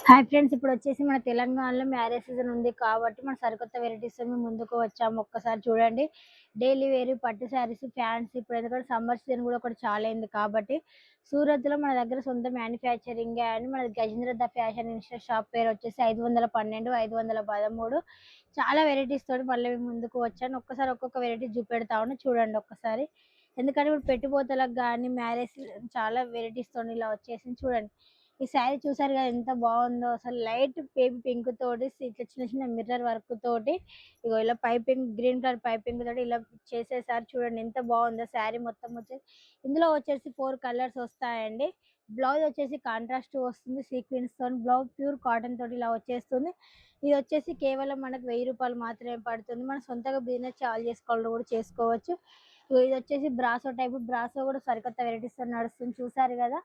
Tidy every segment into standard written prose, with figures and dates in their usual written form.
Hi friends, ఇప్పుడు వచ్చేసి మన తెలంగాణలో మ్యారేజ్ సీజన్ ఉంది కాబట్టి మన సరికొత్త వెరైటీస్ మేము ముందుకు వచ్చాము. ఒక్కసారి చూడండి. డైలీ వేర్ పట్టు శారీస్, ఫ్యాన్స్ ఇప్పుడు ఎందుకంటే సమ్మర్ సీజన్ కూడా ఒకటి చాలా అయింది కాబట్టి సూరత్లో మన దగ్గర సొంత మ్యానుఫ్యాక్చరింగ్ అండ్ మన Gajendra the fashion Insta shop పేరు వచ్చేసి 512 513 చాలా వెరైటీస్ తోటి మళ్ళీ మేము ముందుకు వచ్చాను. ఒక్కసారి ఒక్కొక్క వెరైటీ చూపెడతా ఉన్నాను, చూడండి ఒక్కసారి. ఎందుకంటే ఇప్పుడు పెట్టుబోతలకు కానీ మ్యారేజ్ చాలా వెరైటీస్ తోని ఇలా వచ్చేసింది, చూడండి. ఈ శారీ చూసారు కదా ఎంత బాగుందో, అసలు లైట్ బేబీ పింక్ తోటి ఇట్లా చిన్న చిన్న మిర్రర్ వర్క్ తోటి ఇగో ఇలా పైపింగ్, గ్రీన్ కలర్ పైపింగ్ తోటి ఇలా చేసేసారు. చూడండి ఎంత బాగుందో శారీ మొత్తం. వచ్చేసి ఇందులో వచ్చేసి 4 కలర్స్ వస్తాయండి. బ్లౌజ్ వచ్చేసి కాంట్రాస్ట్ వస్తుంది సీక్వెన్స్ తో. బ్లౌజ్ ప్యూర్ కాటన్ తోటి ఇలా వచ్చేస్తుంది. ఇది వచ్చేసి కేవలం మనకు 1000 రూపాయలు మాత్రమే పడుతుంది. మనం సొంతగా బిజినెస్ చాలు చేసుకోవాలని కూడా చేసుకోవచ్చు. ఇది వచ్చేసి బ్రాసో టైప్. బ్రాసో కూడా సరికొత్త వెరైటీస్ నడుస్తుంది, చూసారు కదా.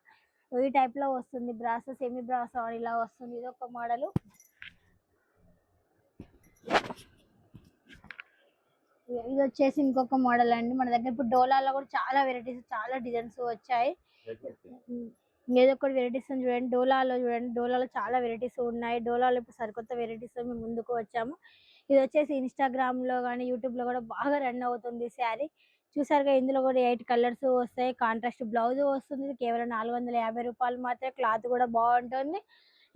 ఈ టైప్ లో వస్తుంది బ్రాసో, సెమీ బ్రాసో ఇలా వస్తుంది. ఇది ఒక మోడల్. ఇది వచ్చేసి ఇంకొక మోడల్ అండి. మన దగ్గర ఇప్పుడు డోలాలో కూడా చాలా వెరైటీస్, చాలా డిజైన్స్ వచ్చాయి. ఏదో ఒకటి వెరైటీస్ చూడండి. డోలాలో చూడండి, డోలాలో చాలా వెరైటీస్ ఉన్నాయి. డోలాలో ఇప్పుడు సరికొత్త వెరైటీస్ మేము ముందుకు వచ్చాము. ఇది వచ్చేసి ఇన్స్టాగ్రామ్ లో కానీ యూట్యూబ్ లో కూడా బాగా రన్ అవుతుంది శారీ. చూసారుగా, ఇందులో కూడా 8 కలర్స్ వస్తాయి. కాంట్రాస్ట్ బ్లౌజ్ వస్తుంది. కేవలం 450 రూపాయలు మాత్రమే. క్లాత్ కూడా బాగుంటుంది.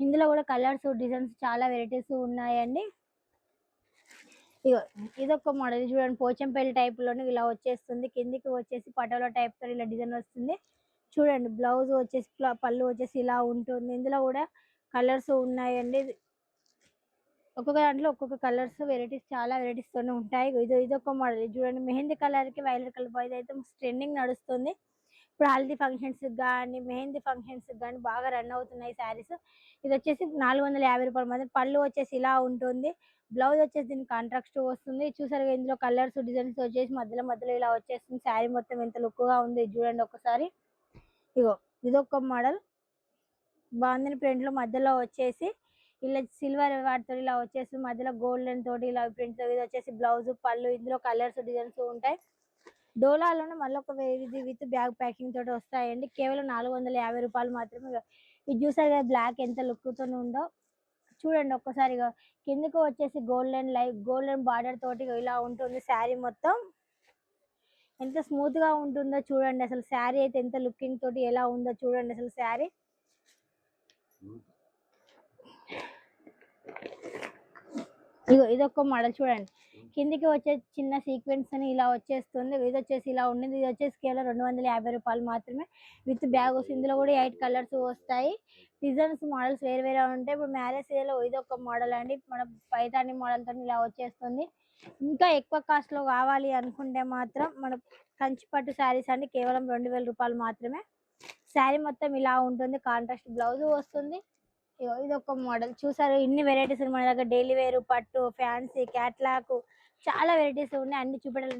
ఇందులో కూడా కలర్స్, డిజైన్స్ చాలా వెరైటీస్ ఉన్నాయండి. ఇగో ఇదొక మోడల్ చూడండి. పోచంపల్లి టైప్ లోనే ఇలా వచ్చేస్తుంది. కిందికి వచ్చేసి పటోలా టైప్ తో ఇలా డిజైన్ వస్తుంది. చూడండి, బ్లౌజ్ వచ్చేసి పళ్ళు వచ్చేసి ఇలా ఉంటుంది. ఇందులో కూడా కలర్స్ ఉన్నాయండి. ఒక్కొక్క దాంట్లో ఒక్కొక్క కలర్స్ వెరైటీస్, చాలా వెరైటీస్ తోనే ఉంటాయి. ఇదొక మోడల్ చూడండి. మెహందీ కలర్ కి వైలెట్ కలర్ అయితే ట్రెండింగ్ నడుస్తుంది. ఇప్పుడు హల్దీ ఫంక్షన్స్ కానీ, మెహందీ ఫంక్షన్స్ కానీ బాగా రన్ అవుతున్నాయి శారీస్. ఇది వచ్చేసి 450 రూపాయలు మాత్రం. పళ్ళు వచ్చేసి ఇలా ఉంటుంది. బ్లౌజ్ వచ్చేసి దీనికి కాంట్రాక్ట్ వస్తుంది. చూసారు, ఇందులో కలర్స్, డిజైన్స్ వచ్చేసి మధ్యలో మధ్యలో ఇలా వచ్చేస్తుంది. శారీ మొత్తం ఎంత లుక్ గా ఉంది చూడండి ఒకసారి. ఇగో ఇదొక మోడల్ బాగుంది. ప్రింట్ లో మధ్యలో వచ్చేసి ఇలా సిల్వర్ వాటితో ఇలా వచ్చేసి మధ్యలో గోల్డెన్ తోటి ఇలా ప్రింట్. ఇది వచ్చేసి బ్లౌజ్, పళ్ళు. ఇందులో కలర్స్, డిజైన్స్ ఉంటాయి. డోలాలోనే మళ్ళీ ఒక ఇది విత్ బ్యాగ్ ప్యాకింగ్ తోటి వస్తాయండి. కేవలం 450 రూపాయలు మాత్రమే. ఇది చూసారు కదా, బ్లాక్ ఎంత లుక్ తో ఉందో చూడండి ఒక్కసారిగా. కిందకు వచ్చేసి గోల్డెన్ బార్డర్ తోటి ఇలా ఉంటుంది శారీ మొత్తం. ఎంత స్మూత్ గా ఉంటుందో చూడండి. అసలు శారీ అయితే ఎంత లుకింగ్ తోటి ఎలా ఉందో చూడండి అసలు శారీ. ఇదొక మోడల్ చూడండి. కిందికి వచ్చే చిన్న సీక్వెన్స్ అని ఇలా వచ్చేస్తుంది. ఇది వచ్చేసి ఇలా ఉండింది. ఇది వచ్చేసి కేవలం 250 రూపాయలు మాత్రమే విత్ బ్యాగ్ వస్తుంది. ఇందులో కూడా 8 కలర్స్ వస్తాయి. డిజైన్స్, మోడల్స్ వేరే వేరే ఉంటాయి. ఇప్పుడు మ్యారేజ్ లో ఇదొక మోడల్ అండి. మన పైతాని మోడల్ తో ఇలా వచ్చేస్తుంది. ఇంకా ఎక్కువ కాస్ట్ లో కావాలి అనుకుంటే మాత్రం మన కంచిపట్టు శారీస్ అండి. కేవలం 2000 రూపాయలు మాత్రమే. శారీ మొత్తం ఇలా ఉంటుంది. కాంట్రాస్ట్ బ్లౌజ్ వస్తుంది. ఇదొక మోడల్ చూసారు. ఇన్ని వెరైటీస్ మన దగ్గర. డైలీ వేరు, పట్టు, ఫ్యాన్సీ, క్యాట్లాక్ చాలా వెరైటీస్ ఉన్నాయి. అన్ని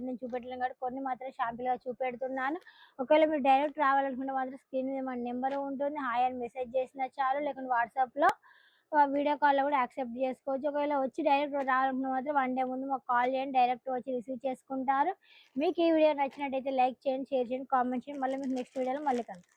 నేను చూపెట్టలేను కాబట్టి కొన్ని మాత్రం షాంపుల్ గా చూపెడుతున్నాను. ఒకవేళ మీరు డైరెక్ట్ రావాలనుకుంటే మాత్రం స్క్రీన్ మీద మన నెంబర్ ఉంటుంది. హాయ్ అని మెసేజ్ చేసినా చాలు, లేకుంటే వాట్సాప్ లో వీడియో కాల్ లో కూడా యాక్సెప్ట్ చేసుకోవచ్చు. ఒకవేళ వచ్చి డైరెక్ట్ రావాలనుకుంటే మాత్రం 1 డే ముందు మాకు కాల్ చేయండి. డైరెక్ట్ వచ్చి రిసీవ్ చేసుకుంటారు. మీకు ఈ వీడియో నచ్చినట్టయితే లైక్ చేయండి, షేర్ చేయండి, కామెంట్ చేయండి. మళ్ళీ మీకు నెక్స్ట్ వీడియోలో మళ్ళీ కలుద్దాం.